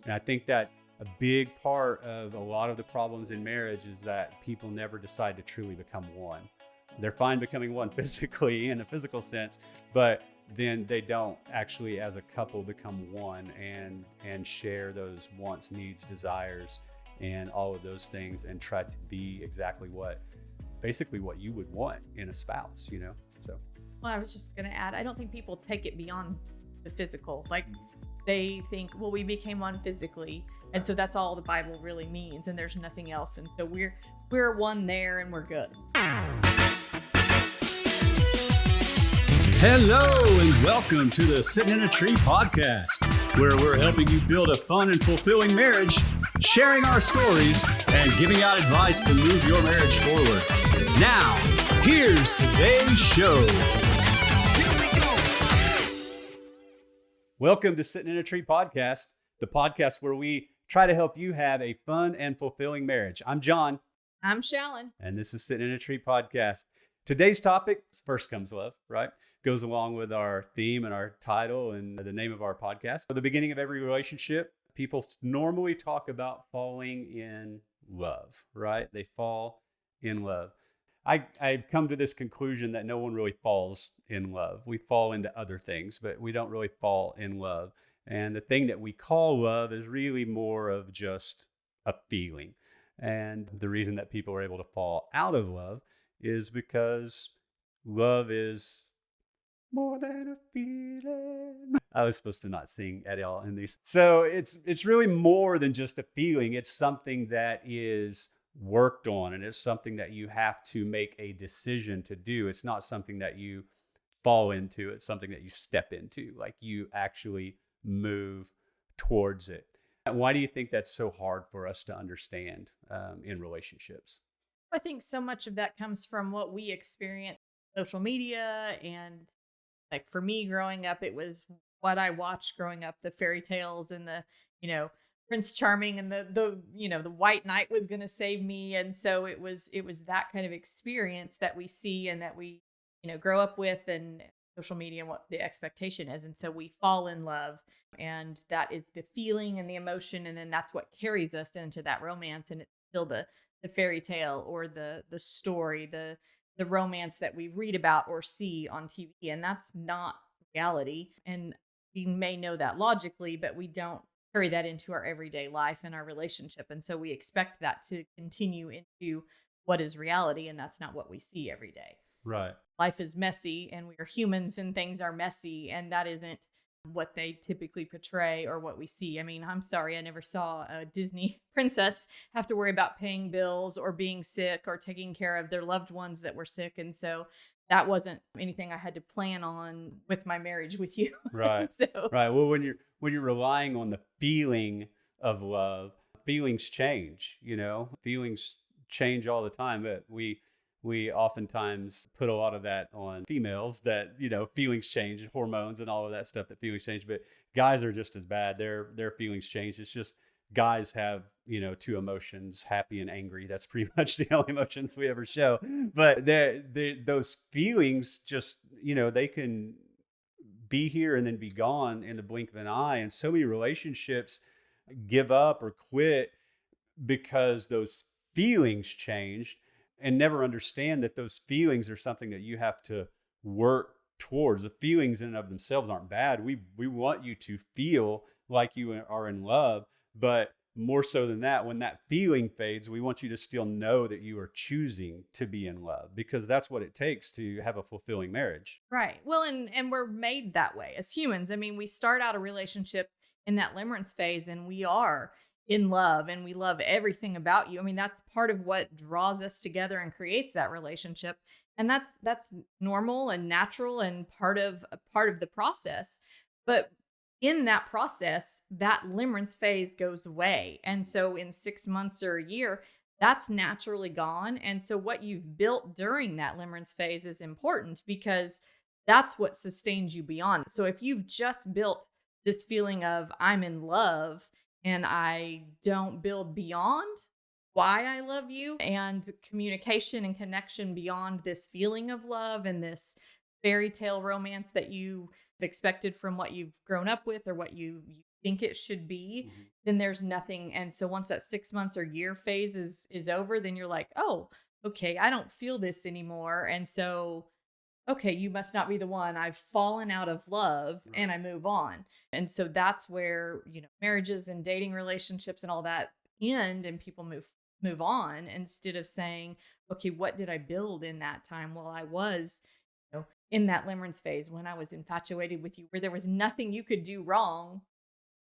And I think that a big part of a lot of the problems in marriage is that people never decide to truly become one. They're fine becoming one physically in a physical sense, but then they don't actually as a couple become one and share those wants, needs, desires, and all of those things, and try to be exactly basically what you would want in a spouse, you know? So. Well, I was just going to add, I don't think people take it beyond the physical. Like they think, well, we became one physically. And so that's all the Bible really means. And there's nothing else. And so we're one there and we're good. Hello and welcome to the Sittin in a Tree podcast, where we're helping you build a fun and fulfilling marriage, sharing our stories, and giving out advice to move your marriage forward. Now, here's today's show. Welcome to Sittin in a Tree podcast, the podcast where we try to help you have a fun and fulfilling marriage. I'm John. I'm Shalon. And this is Sittin in a Tree podcast. Today's topic, first comes love, right? Goes along with our theme and our title and the name of our podcast. At the beginning of every relationship, people normally talk about falling in love, right? They fall in love. I've come to this conclusion that no one really falls in love. We fall into other things, but we don't really fall in love. And the thing that we call love is really more of just a feeling. And the reason that people are able to fall out of love is because love is more than a feeling. I was supposed to not sing at all in these. So it's really more than just a feeling. It's something that is worked on, and it's something that you have to make a decision to do. It's not something that you fall into. It's something that you step into, like you actually move towards it. Why do you think that's so hard for us to understand in relationships? I think so much of that comes from what we experience on social media. And like for me growing up, it was what I watched growing up, the fairy tales and the, Prince Charming and the white knight was going to save me. And so it was that kind of experience that we see and that we, grow up with, and social media and what the expectation is. And so we fall in love, and that is the feeling and the emotion. And then that's what carries us into that romance. And it's still the fairy tale or the story, the romance that we read about or see on TV. And that's not reality. And we may know that logically, but we don't carry that into our everyday life and our relationship. And so we expect that to continue into what is reality. And that's not what we see every day. Right. Life is messy and we are humans and things are messy. And that isn't what they typically portray or what we see. I mean, I'm sorry, I never saw a Disney princess have to worry about paying bills or being sick or taking care of their loved ones that were sick. And so that wasn't anything I had to plan on with my marriage with you. Right. Right. Well, when you're relying on the feeling of love, feelings change, feelings change all the time, but we oftentimes put a lot of that on females that, feelings change, hormones and all of that stuff, that feelings change, but guys are just as bad. Their feelings change. It's just guys have, two emotions, happy and angry. That's pretty much the only emotions we ever show. But those feelings just, they can be here and then be gone in the blink of an eye. And so many relationships give up or quit because those feelings changed, and never understand that those feelings are something that you have to work towards. The feelings in and of themselves aren't bad. We want you to feel like you are in love, but more so than that, when that feeling fades, we want you to still know that you are choosing to be in love, because that's what it takes to have a fulfilling marriage. Right. Well, and we're made that way as humans. I mean, we start out a relationship in that limerence phase and we are in love and we love everything about you. I mean, that's part of what draws us together and creates that relationship. And that's normal and natural and part of the process. But in that process, that limerence phase goes away. And so in 6 months or a year, that's naturally gone. And so what you've built during that limerence phase is important, because that's what sustains you beyond. So if you've just built this feeling of I'm in love and I don't build beyond why I love you and communication and connection beyond this feeling of love and this fairy tale romance that you expected from what you've grown up with or what you've think it should be, Mhm. then there's nothing. And so once that 6 months or year phase is over, then you're like, oh, okay, I don't feel this anymore. And so, okay, you must not be the one. I've fallen out of love and I move on. And so that's where, marriages and dating relationships and all that end, and people move on, instead of saying, okay, what did I build in that time while I was, in that limerence phase, when I was infatuated with you, where there was nothing you could do wrong.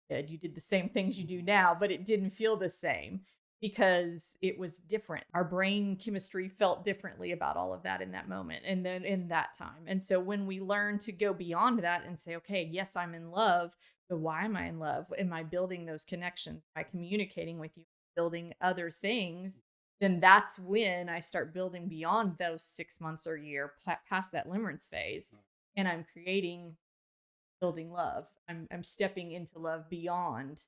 You did the same things you do now, but it didn't feel the same because it was different. Our brain chemistry felt differently about all of that in that moment and then in that time. And so when we learn to go beyond that and say, okay, yes, I'm in love, but why am I in love? Am I building those connections by communicating with you, building other things? Then that's when I start building beyond those 6 months or year, past that limerence phase. And I'm building love. I'm stepping into love beyond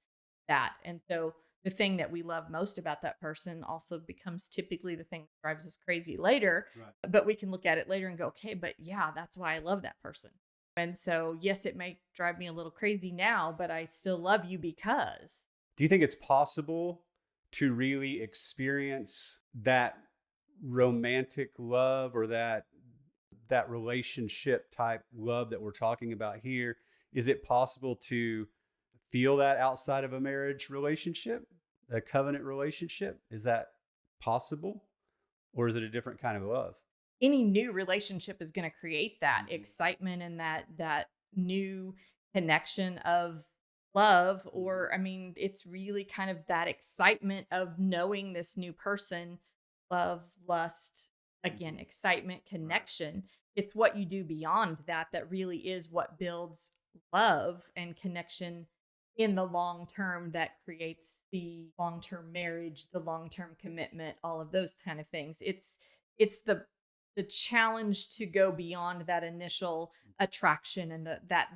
that. And so the thing that we love most about that person also becomes typically the thing that drives us crazy later. Right. But we can look at it later and go, okay, but yeah, that's why I love that person. And so, yes, it may drive me a little crazy now, but I still love you because. Do you think it's possible to really experience that romantic love, or that relationship type love that we're talking about here? Is it possible to feel that outside of a marriage relationship, a covenant relationship? Is that possible? Or is it a different kind of love? Any new relationship is going to create that excitement and that new connection of love. Or, I mean, it's really kind of that excitement of knowing this new person. Love, lust, again, excitement, connection. It's what you do beyond that really is what builds love and connection in the long term, that creates the long-term marriage, the long-term commitment, all of those kind of things. It's the challenge to go beyond that initial attraction, and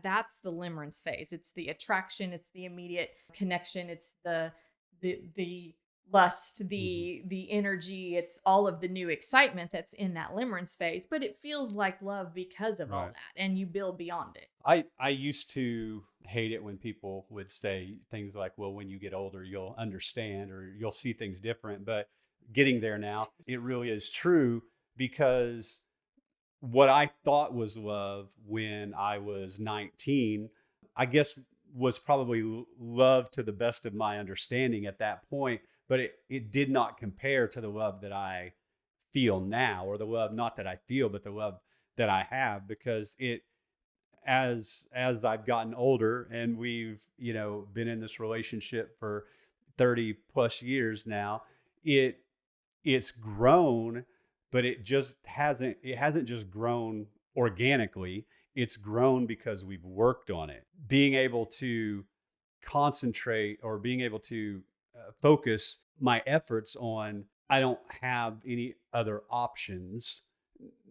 that's the limerence phase. It's the attraction, it's the immediate connection, it's the lust, the energy, it's all of the new excitement that's in that limerence phase, but it feels like love because of all Right. that, and you build beyond it. I used to hate it when people would say things like, well, when you get older, you'll understand, or you'll see things different. But getting there now, it really is true, because what I thought was love when I was 19, I guess was probably love to the best of my understanding at that point, but it did not compare to the love that I feel now, or the love, not that I feel, but the love that I have, because as I've gotten older, and we've, been in this relationship for 30 plus years now, it's grown, but it hasn't just grown organically. It's grown because we've worked on it. Being able to concentrate, or being able to focus my efforts on, I don't have any other options.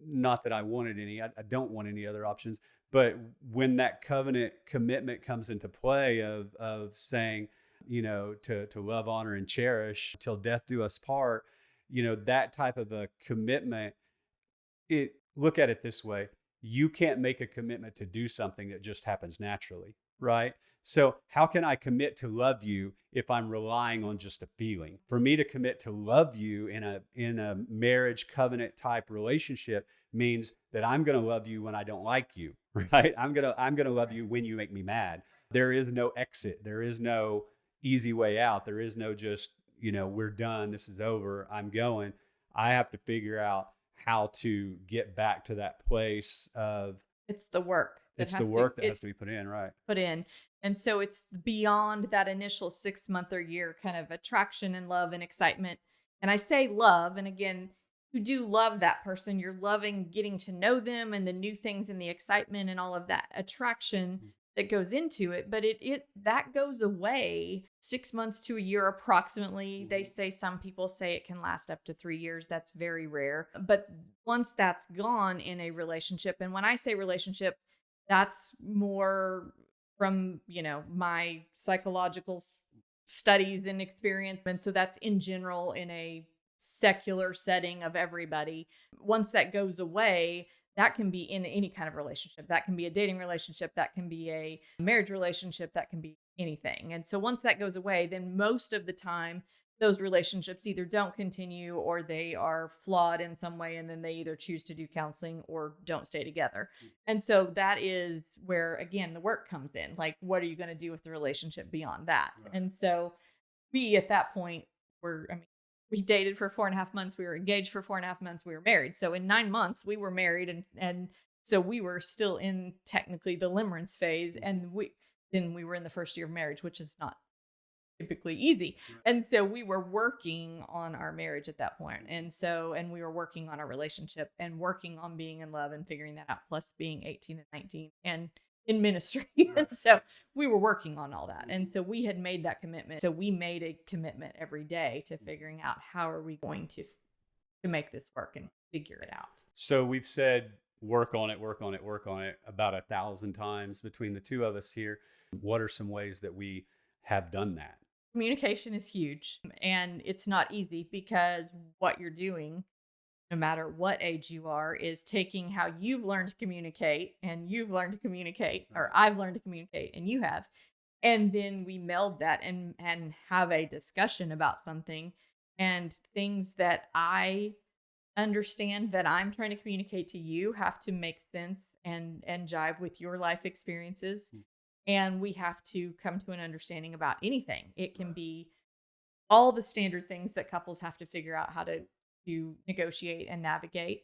Not that I wanted any, I don't want any other options. But when that covenant commitment comes into play of saying, to love, honor, and cherish till death do us part, that type of a commitment, look at it this way. You can't make a commitment to do something that just happens naturally, right? So how can I commit to love you if I'm relying on just a feeling? For me to commit to love you in a marriage covenant type relationship means that I'm going to love you when I don't like you, right? I'm going to love you when you make me mad. There is no exit. There is no easy way out. There is no just, we're done. This is over. I'm going. I have to figure out how to get back to that place of, It's the work that has to be put in, right? Put in. And so it's beyond that initial 6 month or year kind of attraction and love and excitement. And I say love, and again, you do love that person. You're loving getting to know them and the new things and the excitement and all of that attraction that goes into it. But that goes away 6 months to a year approximately. They say, some people say it can last up to 3 years. That's very rare. But once that's gone in a relationship, and when I say relationship, that's more from, my psychological studies and experience. And so that's in general in a secular setting of everybody. Once that goes away, that can be in any kind of relationship. That can be a dating relationship. That can be a marriage relationship. That can be anything. And so once that goes away, then most of the time those relationships either don't continue or they are flawed in some way. And then they either choose to do counseling or don't stay together. And so that is where, again, the work comes in. Like, what are you going to do with the relationship beyond that? Right. And so we, at that point, we dated for 4.5 months. We were engaged for 4.5 months. We were married. So in 9 months we were married, and so we were still in technically the limerence phase. And we were in the first year of marriage, which is not typically easy. Right. And so we were working on our marriage at that point. And we were working on our relationship and working on being in love and figuring that out, plus being 18 and 19 and in ministry. And so we were working on all that. And so we had made that commitment. So we made a commitment every day to figuring out how are we going to make this work and figure it out. So we've said work on it about 1,000 times between the two of us here. What are some ways that we have done that? Communication is huge, and it's not easy because what you're doing, no matter what age you are, is taking how you've learned to communicate and you've learned to communicate, or I've learned to communicate and you have. And then we meld that and have a discussion about something, and things that I understand that I'm trying to communicate to you have to make sense and jive with your life experiences. And we have to come to an understanding about anything. It can be all the standard things that couples have to figure out how to negotiate and navigate,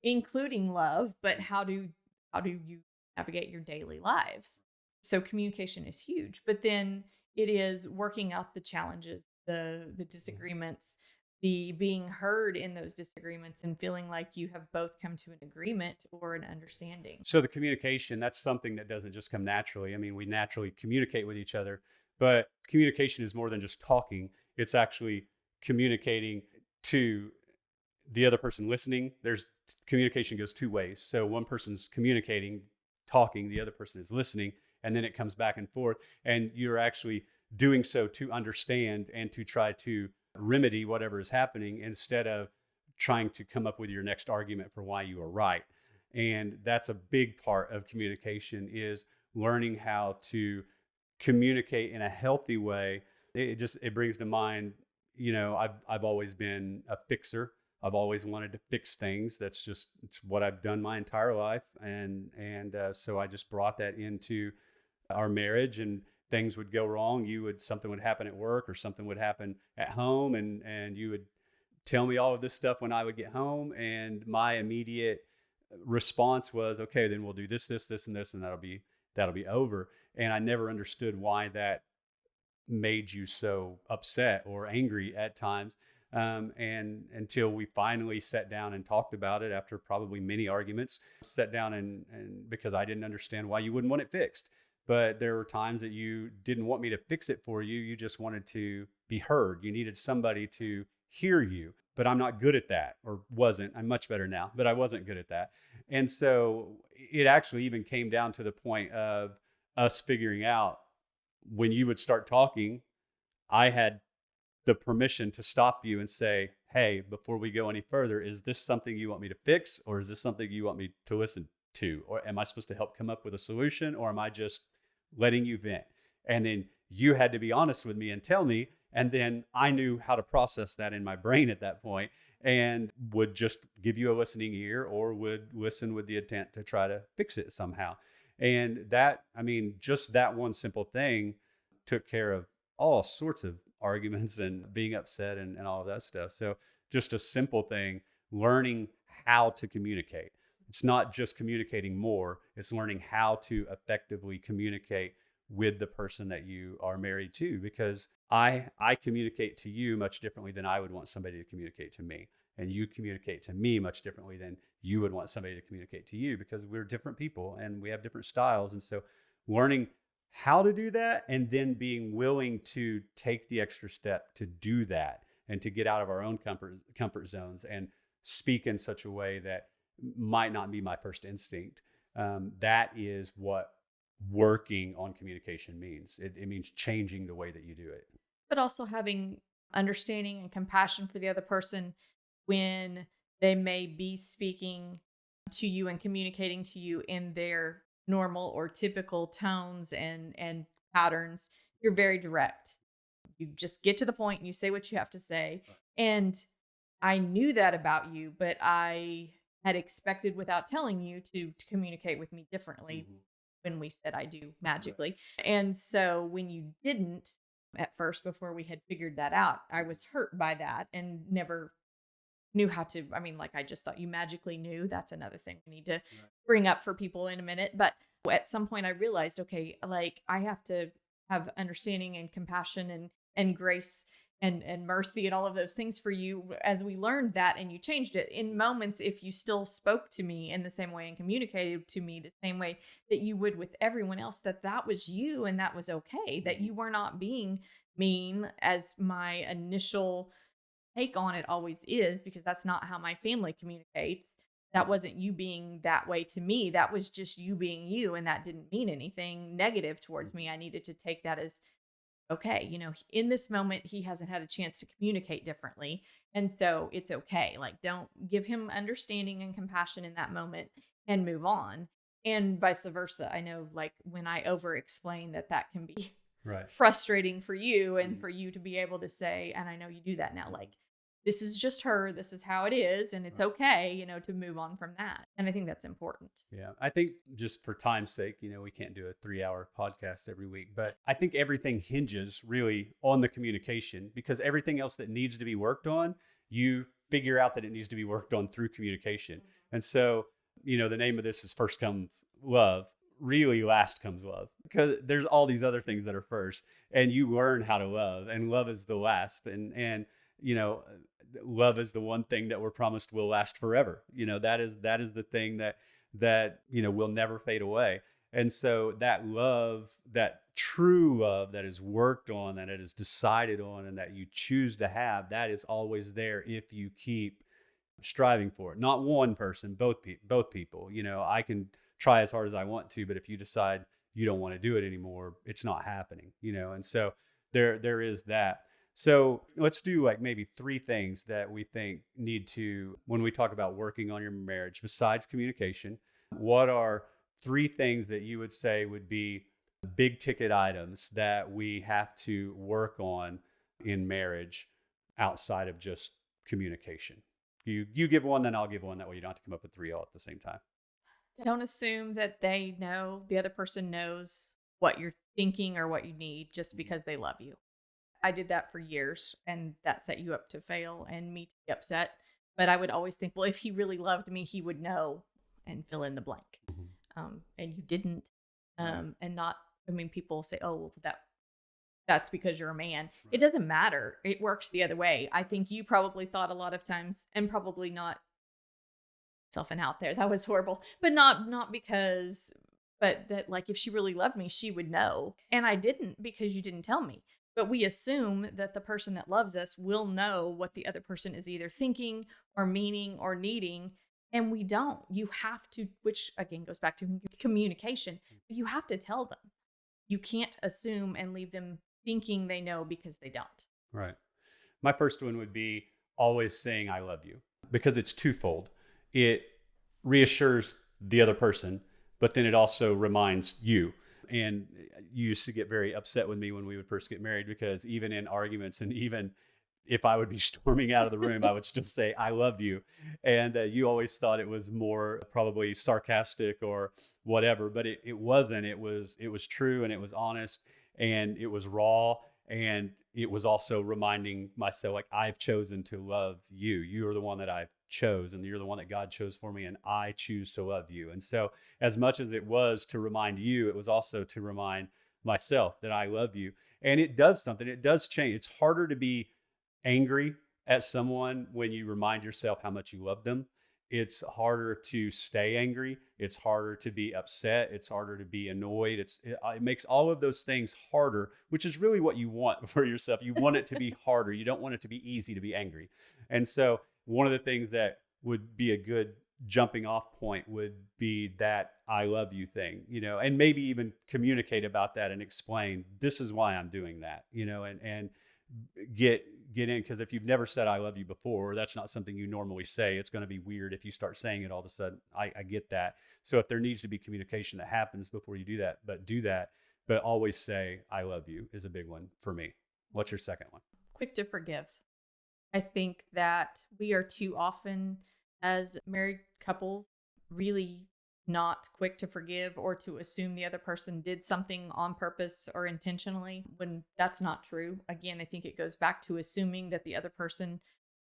including love, but how do you navigate your daily lives? So communication is huge, but then it is working out the challenges, the disagreements, the being heard in those disagreements, and feeling like you have both come to an agreement or an understanding. So the communication, that's something that doesn't just come naturally. I mean, we naturally communicate with each other, but communication is more than just talking. It's actually communicating to the other person listening. Communication goes two ways. So one person's communicating, talking, the other person is listening, and then it comes back and forth. And you're actually doing so to understand and to try to remedy whatever is happening instead of trying to come up with your next argument for why you are right. And that's a big part of communication, is learning how to communicate in a healthy way. It brings to mind, I've always been a fixer. I've always wanted to fix things. It's what I've done my entire life. And so I just brought that into our marriage, and things would go wrong. Something would happen at work or something would happen at home, and you would tell me all of this stuff when I would get home. And my immediate response was, okay, then we'll do this, and this, and that'll be over. And I never understood why that made you so upset or angry at times. And until we finally sat down and talked about it after probably many arguments, sat down and because I didn't understand why you wouldn't want it fixed. But there were times that you didn't want me to fix it for you. You just wanted to be heard. You needed somebody to hear you. But I'm not good at that, or wasn't. I'm much better now, but I wasn't good at that. And so it actually even came down to the point of us figuring out, when you would start talking, I had the permission to stop you and say, hey, before we go any further, is this something you want me to fix, or is this something you want me to listen to? Or am I supposed to help come up with a solution, or am I just letting you vent? And then you had to be honest with me and tell me, and then I knew how to process that in my brain at that point, and would just give you a listening ear, or would listen with the intent to try to fix it somehow. And just that one simple thing took care of all sorts of arguments and being upset and all of that stuff. So just a simple thing, learning how to communicate. It's not just communicating more, it's learning how to effectively communicate with the person that you are married to, because I communicate to you much differently than I would want somebody to communicate to me. And you communicate to me much differently than you would want somebody to communicate to you, because we're different people and we have different styles. And so learning how to do that, and then being willing to take the extra step to do that, and to get out of our own comfort zones and speak in such a way that might not be my first instinct. That is what working on communication means. It means changing the way that you do it. But also having understanding and compassion for the other person when they may be speaking to you and communicating to you in their normal or typical tones and patterns, You're very direct. You just get to the point and you say what you have to say. And I knew that about you, but I had expected without telling you to communicate with me differently when we said I do magically. And so when you didn't at first, before we had figured that out, I was hurt by that and never knew how to. I mean, like, I just thought you magically knew. That's another thing we need to bring up for people in a minute. But at some point I realized, okay, like, I have to have understanding and compassion and grace and mercy and all of those things for you as we learned that, and you changed it in moments. If you still spoke to me in the same way and communicated to me the same way that you would with everyone else, that was you and that was okay, that you were not being mean, as my initial take on it always is, because that's not how my family communicates. That wasn't you being that way to me. That was just you being you. And that didn't mean anything negative towards me. I needed to take that as, okay, in this moment, he hasn't had a chance to communicate differently. And so it's okay. Like, don't give him understanding and compassion in that moment and move on. And vice versa. I know, like, when I over explain, that can be frustrating for you, and for you to be able to say, and I know you do that now, like, this is just her, this is how it is, and it's okay, to move on from that. And I think that's important. Yeah. I think, just for time's sake, we can't do a 3-hour podcast every week, but I think everything hinges really on the communication, because everything else that needs to be worked on, you figure out that it needs to be worked on through communication. And so, the name of this is First Comes Love. Really, last comes love, because there's all these other things that are first, and you learn how to love, and love is the last. And love is the one thing that we're promised will last forever. That is the thing that will never fade away. And so that love, that true love that is worked on, that it is decided on, and that you choose to have, that is always there if you keep striving for it. Not one person, both people. I can try as hard as I want to, but if you decide you don't want to do it anymore, it's not happening. And so there is that. So let's do, like, maybe 3 things that we think need to, when we talk about working on your marriage, besides communication. What are 3 things that you would say would be big ticket items that we have to work on in marriage outside of just communication? You give one, then I'll give one. That way you don't have to come up with 3 all at the same time. Don't assume that the other person knows what you're thinking or what you need just because they love you. I did that for years, and that set you up to fail and me to be upset. But I would always think, well, if he really loved me, he would know, and fill in the blank. And you didn't. And not, people say, oh, that's because you're a man. It doesn't matter. It works the other way. I think you probably thought a lot of times, and probably not selfing out there, that was horrible, but not because, but that, like, if she really loved me, she would know. And I didn't, because you didn't tell me. But we assume that the person that loves us will know what the other person is either thinking or meaning or needing. And we don't. You have to, which again goes back to communication. You have to tell them. You can't assume and leave them thinking they know, because they don't. Right. My first one would be always saying I love you, because it's twofold. It reassures the other person, but then it also reminds you. And you used to get very upset with me when we would first get married, because even in arguments, and even if I would be storming out of the room, I would still say, I love you. And you always thought it was more probably sarcastic or whatever, but it wasn't. It was true, and it was honest, and it was raw. And it was also reminding myself, like, I've chosen to love you. You are the one that I've chose, and you're the one that God chose for me, and I choose to love you. And so as much as it was to remind you, it was also to remind myself that I love you. And it does something. It does change. It's harder to be angry at someone when you remind yourself how much you love them. It's harder to stay angry. It's harder to be upset. It's harder to be annoyed. It makes all of those things harder, which is really what you want for yourself. You want it to be harder. You don't want it to be easy to be angry. And so one of the things that would be a good jumping off point would be that I love you thing, and maybe even communicate about that and explain, this is why I'm doing that, and get in, because if you've never said I love you before, or that's not something you normally say, it's going to be weird if you start saying it all of a sudden. I get that. So if there needs to be communication that happens before you do that, but do that. but always say, I love you is a big one for me. What's your second one? Quick to forgive. I think that we are too often, as married couples, really not quick to forgive or to assume the other person did something on purpose or intentionally when that's not true. Again, I think it goes back to assuming that the other person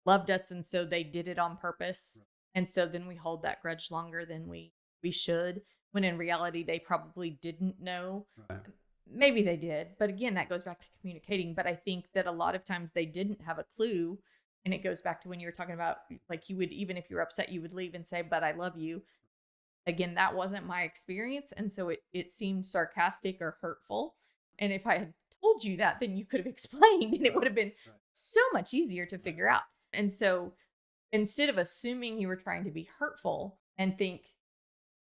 loved us and so they did it on purpose. And so then we hold that grudge longer than we should, when in reality they probably didn't know. Right. Maybe they did, but again, that goes back to communicating. But I think that a lot of times they didn't have a clue. And it goes back to when you were talking about, like, you would, even if you're upset, you would leave and say, but I love you. Again, that wasn't my experience. And so it seemed sarcastic or hurtful. And if I had told you that, then you could have explained and it would have been so much easier to figure out. And so instead of assuming you were trying to be hurtful and think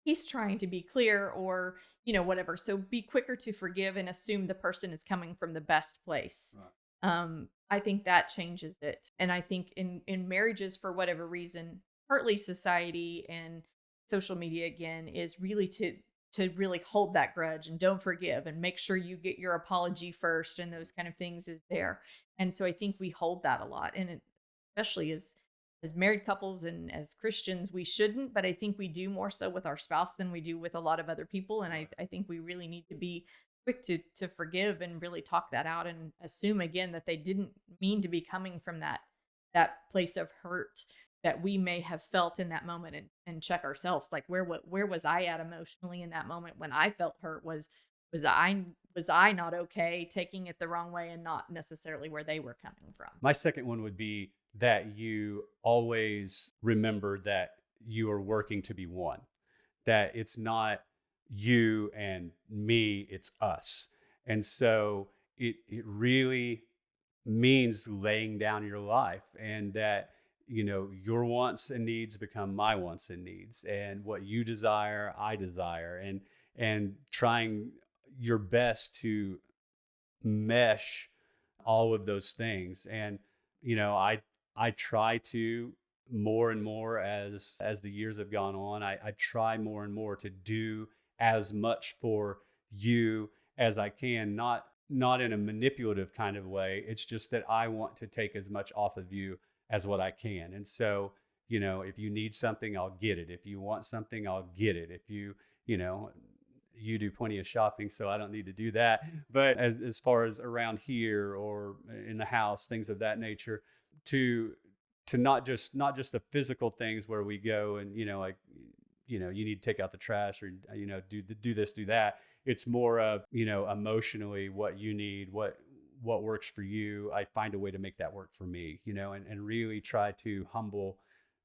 he's trying to be clear or, whatever. So be quicker to forgive and assume the person is coming from the best place. Right. I think that changes it. And I think in marriages, for whatever reason, partly society and social media again is really to really hold that grudge and don't forgive and make sure you get your apology first and those kind of things is there. And so I think we hold that a lot. And especially as married couples and as Christians, we shouldn't, but I think we do more so with our spouse than we do with a lot of other people. And I think we really need to be quick to forgive and really talk that out and assume again that they didn't mean to be coming from that place of hurt that we may have felt in that moment, and check ourselves. Like, where was I at emotionally in that moment when I felt hurt? Was I not okay taking it the wrong way and not necessarily where they were coming from? My second one would be that you always remember that you are working to be one, that it's not you and me, it's us. And so it really means laying down your life, and that, your wants and needs become my wants and needs, and what you desire, I desire, and trying your best to mesh all of those things. And, I try to more and more as the years have gone on, I try more and more to do as much for you as I can, not in a manipulative kind of way. It's just that I want to take as much off of you as what I can. And so, if you need something, I'll get it. If you want something, I'll get it. If you do plenty of shopping, so I don't need to do that. But as far as around here or in the house, things of that nature, to not just the physical things where we go and, you need to take out the trash or, do this, do that. It's more of, emotionally what you need, what works for you. I find a way to make that work for me, and really try to humble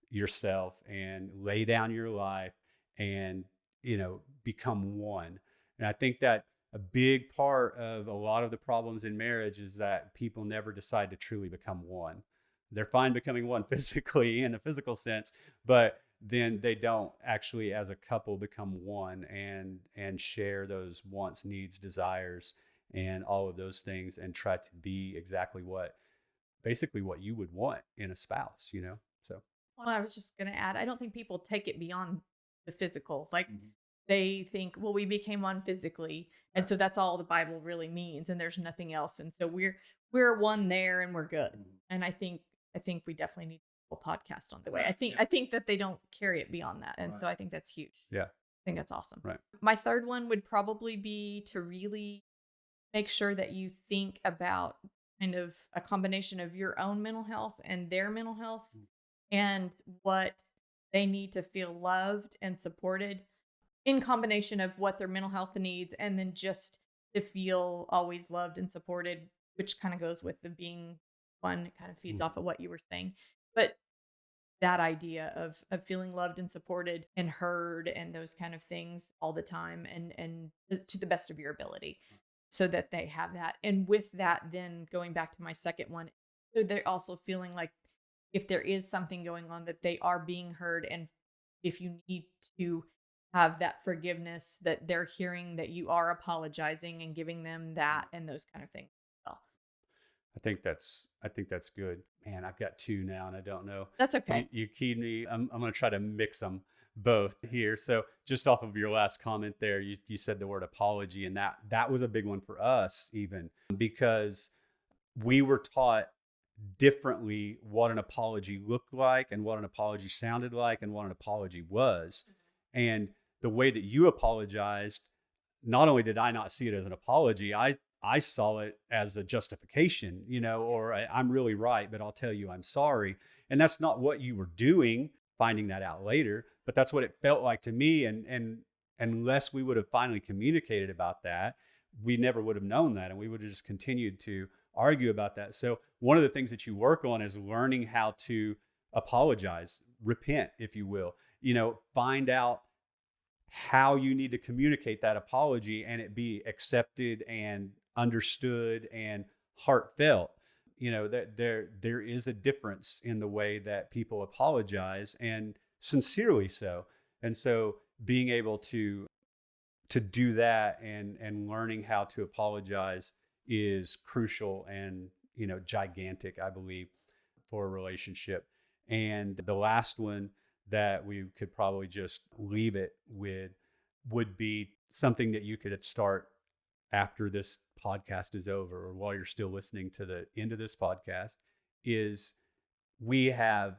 yourself and lay down your life and, become one. And I think that a big part of a lot of the problems in marriage is that people never decide to truly become one. They're fine becoming one physically in a physical sense, but then they don't actually as a couple become one and share those wants, needs, desires, and all of those things, and try to be exactly what you would want in a spouse, So. Well, I was just going to add, I don't think people take it beyond the physical. Like, they think, well, we became one physically, and so that's all the Bible really means, and there's nothing else. And so we're one there, and we're good. And I think we definitely need a podcast on the way. I think that they don't carry it beyond that, and so I think that's huge. Yeah, I think that's awesome. Right. My third one would probably be to really make sure that you think about kind of a combination of your own mental health and their mental health, and what they need to feel loved and supported in combination of what their mental health needs, and then just to feel always loved and supported, which kind of goes with the being one. It kind of feeds off of what you were saying. But that idea of feeling loved and supported and heard and those kind of things all the time, and to the best of your ability, so that they have that. And with that, then going back to my second one, so they're also feeling like if there is something going on, that they are being heard. And if you need to have that forgiveness, that they're hearing that you are apologizing and giving them that, and those kind of things. I think that's good. Man, I've got two now, and I don't know. That's okay. You keyed me. I'm going to try to mix them, both here. So just off of your last comment there, you said the word apology, and that was a big one for us, even because we were taught differently what an apology looked like and what an apology sounded like and what an apology was. And the way that you apologized, not only did I not see it as an apology, I saw it as a justification, or I'm really right, but I'll tell you I'm sorry. And that's not what you were doing, finding that out later, but that's what it felt like to me. And unless we would have finally communicated about that, we never would have known that. And we would have just continued to argue about that. So one of the things that you work on is learning how to apologize, repent, if you will, find out how you need to communicate that apology and it be accepted and understood and heartfelt. That there is a difference in the way that people apologize, and sincerely so. And so being able to do that and learning how to apologize is crucial and, gigantic, I believe, for a relationship. And the last one that we could probably just leave it with would be something that you could start after this podcast is over, or while you're still listening to the end of this podcast, is we have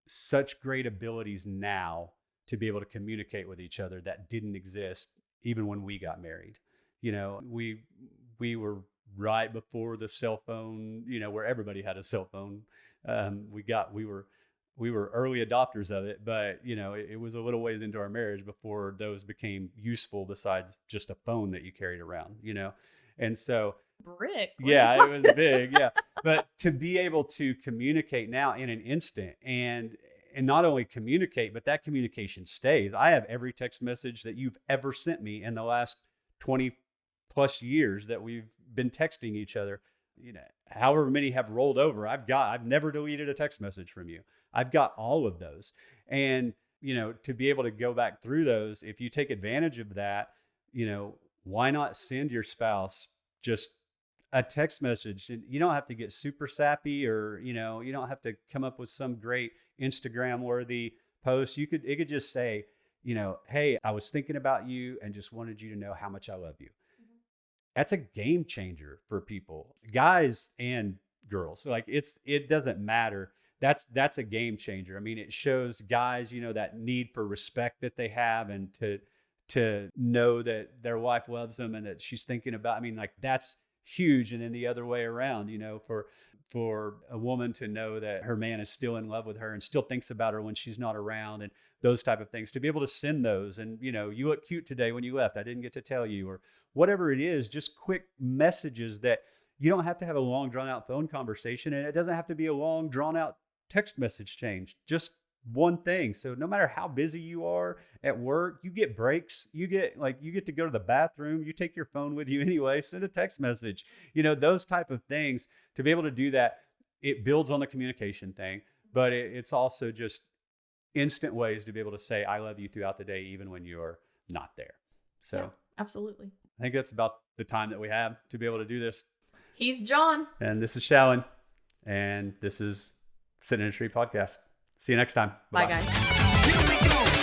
such great abilities now to be able to communicate with each other that didn't exist even when we got married. We were right before the cell phone, where everybody had a cell phone. We were early adopters of it, but it was a little ways into our marriage before those became useful besides just a phone that you carried around, And so brick. Yeah, it was big. Yeah. But to be able to communicate now in an instant and not only communicate, but that communication stays. I have every text message that you've ever sent me in the last 20 plus years that we've been texting each other. However many have rolled over, I've never deleted a text message from you. I've got all of those. And, to be able to go back through those, if you take advantage of that, why not send your spouse just a text message? And you don't have to get super sappy, or, you don't have to come up with some great Instagram worthy post. It could just say, hey, I was thinking about you and just wanted you to know how much I love you. That's a game changer for people, guys and girls. Like it doesn't matter. That's a game changer. I mean, it shows guys, that need for respect that they have, and to know that their wife loves them and that she's thinking about, that's huge. And then the other way around, for a woman to know that her man is still in love with her and still thinks about her when she's not around, and those type of things, to be able to send those. And, you look cute today when you left, I didn't get to tell you, or whatever it is, just quick messages that you don't have to have a long drawn out phone conversation. And it doesn't have to be a long drawn out text message change, just one thing. So no matter how busy you are at work, you get breaks, you get to go to the bathroom, you take your phone with you anyway, send a text message, those type of things. To be able to do that, it builds on the communication thing, but it's also just instant ways to be able to say, I love you throughout the day, even when you're not there. So yeah, absolutely. I think that's about the time that we have to be able to do this. He's John. And this is Shalon. And this is Sittin in a Tree podcast. See you next time. Bye guys. Here we go.